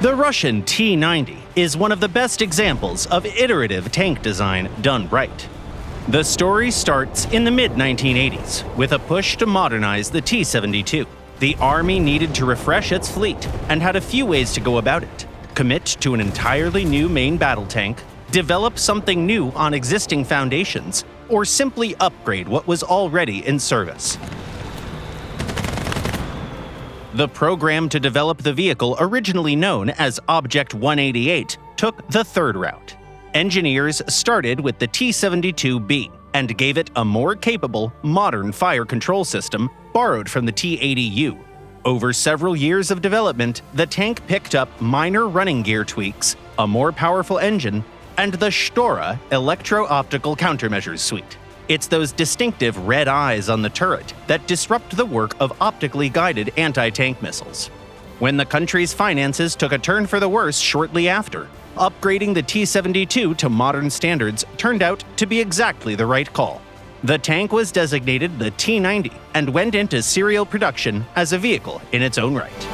The Russian T-90 is one of the best examples of iterative tank design done right. The story starts in the mid-1980s with a push to modernize the T-72. The Army needed to refresh its fleet and had a few ways to go about it: commit to an entirely new main battle tank, develop something new on existing foundations, or simply upgrade what was already in service. The program to develop the vehicle, originally known as Object 188, took the third route. Engineers started with the T-72B and gave it a more capable, modern fire control system borrowed from the T-80U. Over several years of development, the tank picked up minor running gear tweaks, a more powerful engine, and the Stora electro-optical countermeasures suite. It's those distinctive red eyes on the turret that disrupt the work of optically guided anti-tank missiles. When the country's finances took a turn for the worse shortly after, upgrading the T-72 to modern standards turned out to be exactly the right call. The tank was designated the T-90 and went into serial production as a vehicle in its own right.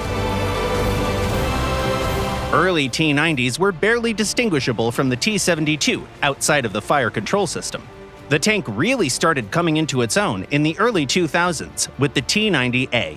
Early T-90s were barely distinguishable from the T-72 outside of the fire control system. The tank really started coming into its own in the early 2000s with the T-90A.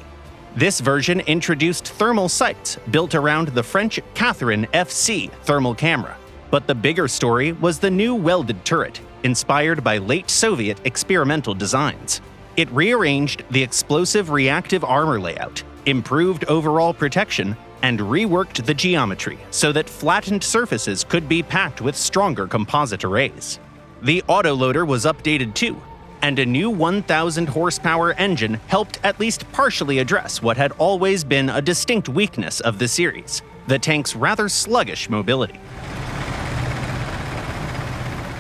This version introduced thermal sights built around the French Catherine FC thermal camera. But the bigger story was the new welded turret, inspired by late Soviet experimental designs. It rearranged the explosive reactive armor layout, improved overall protection, and reworked the geometry so that flattened surfaces could be packed with stronger composite arrays. The autoloader was updated too, and a new 1,000 horsepower engine helped at least partially address what had always been a distinct weakness of the series: the tank's rather sluggish mobility.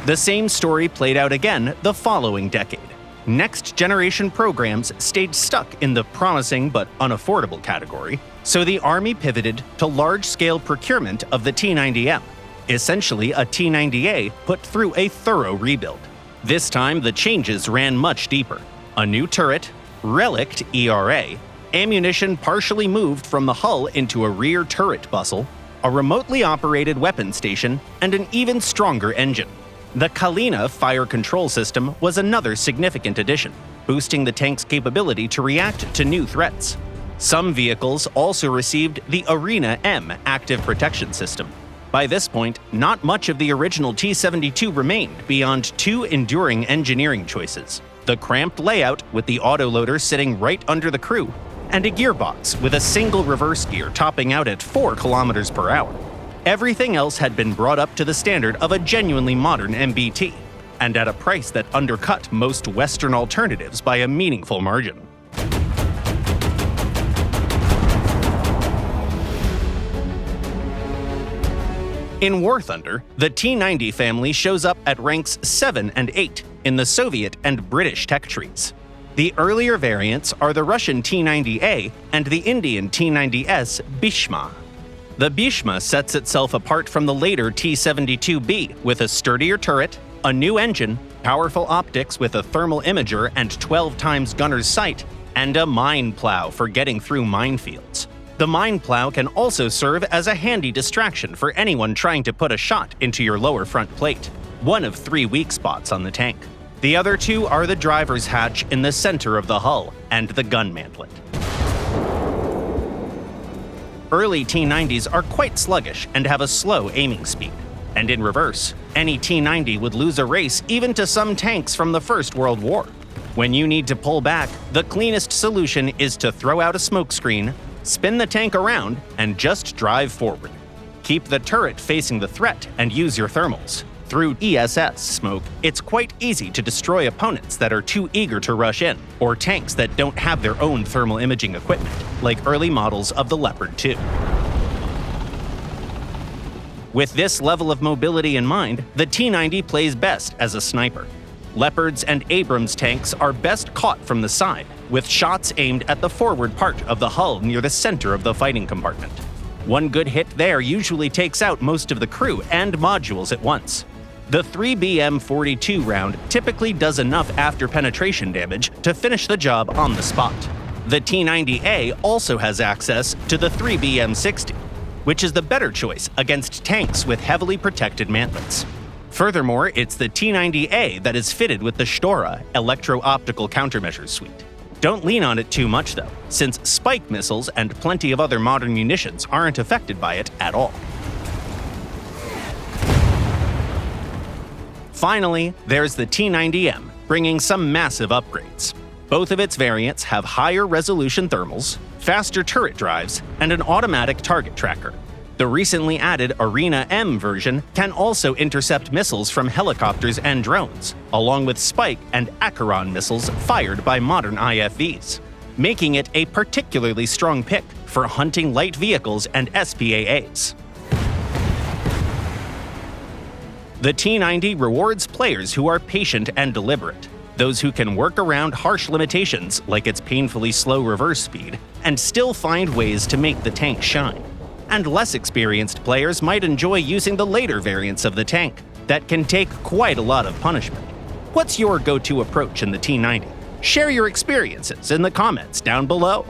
The same story played out again the following decade. Next-generation programs stayed stuck in the promising but unaffordable category, so the Army pivoted to large-scale procurement of the T-90M, essentially a T-90A put through a thorough rebuild. This time, the changes ran much deeper. A new turret, relict ERA, ammunition partially moved from the hull into a rear turret bustle, a remotely operated weapon station, and an even stronger engine. The Kalina fire control system was another significant addition, boosting the tank's capability to react to new threats. Some vehicles also received the Arena M active protection system. By this point, not much of the original T-72 remained beyond two enduring engineering choices: the cramped layout with the autoloader sitting right under the crew, and a gearbox with a single reverse gear topping out at 4 km per hour. Everything else had been brought up to the standard of a genuinely modern MBT, and at a price that undercut most Western alternatives by a meaningful margin. In War Thunder, the T-90 family shows up at ranks 7 and 8 in the Soviet and British tech trees. The earlier variants are the Russian T-90A and the Indian T-90S Bhishma. The Bhishma sets itself apart from the later T-72B with a sturdier turret, a new engine, powerful optics with a thermal imager and 12 times gunner's sight, and a mine plow for getting through minefields. The mine plow can also serve as a handy distraction for anyone trying to put a shot into your lower front plate, one of 3 weak spots on the tank. The other two are the driver's hatch in the center of the hull and the gun mantlet. Early T-90s are quite sluggish and have a slow aiming speed. And in reverse, any T-90 would lose a race even to some tanks from the First World War. When you need to pull back, the cleanest solution is to throw out a smokescreen, spin the tank around, and just drive forward. Keep the turret facing the threat and use your thermals. Through ESS smoke, it's quite easy to destroy opponents that are too eager to rush in, or tanks that don't have their own thermal imaging equipment, like early models of the Leopard 2. With this level of mobility in mind, the T-90 plays best as a sniper. Leopards and Abrams tanks are best caught from the side, with shots aimed at the forward part of the hull near the center of the fighting compartment. One good hit there usually takes out most of the crew and modules at once. The 3BM-42 round typically does enough after-penetration damage to finish the job on the spot. The T-90A also has access to the 3BM-60. which is the better choice against tanks with heavily protected mantlets. Furthermore, it's the T-90A that is fitted with the Stora electro-optical countermeasures suite. Don't lean on it too much though, since Spike missiles and plenty of other modern munitions aren't affected by it at all. Finally, there's the T-90M, bringing some massive upgrades. Both of its variants have higher resolution thermals, faster turret drives, and an automatic target tracker. The recently added Arena M version can also intercept missiles from helicopters and drones, along with Spike and Acheron missiles fired by modern IFVs, making it a particularly strong pick for hunting light vehicles and SPAAs. The T-90 rewards players who are patient and deliberate, those who can work around harsh limitations like its painfully slow reverse speed and still find ways to make the tank shine. And less experienced players might enjoy using the later variants of the tank that can take quite a lot of punishment. What's your go-to approach in the T-90? Share your experiences in the comments down below.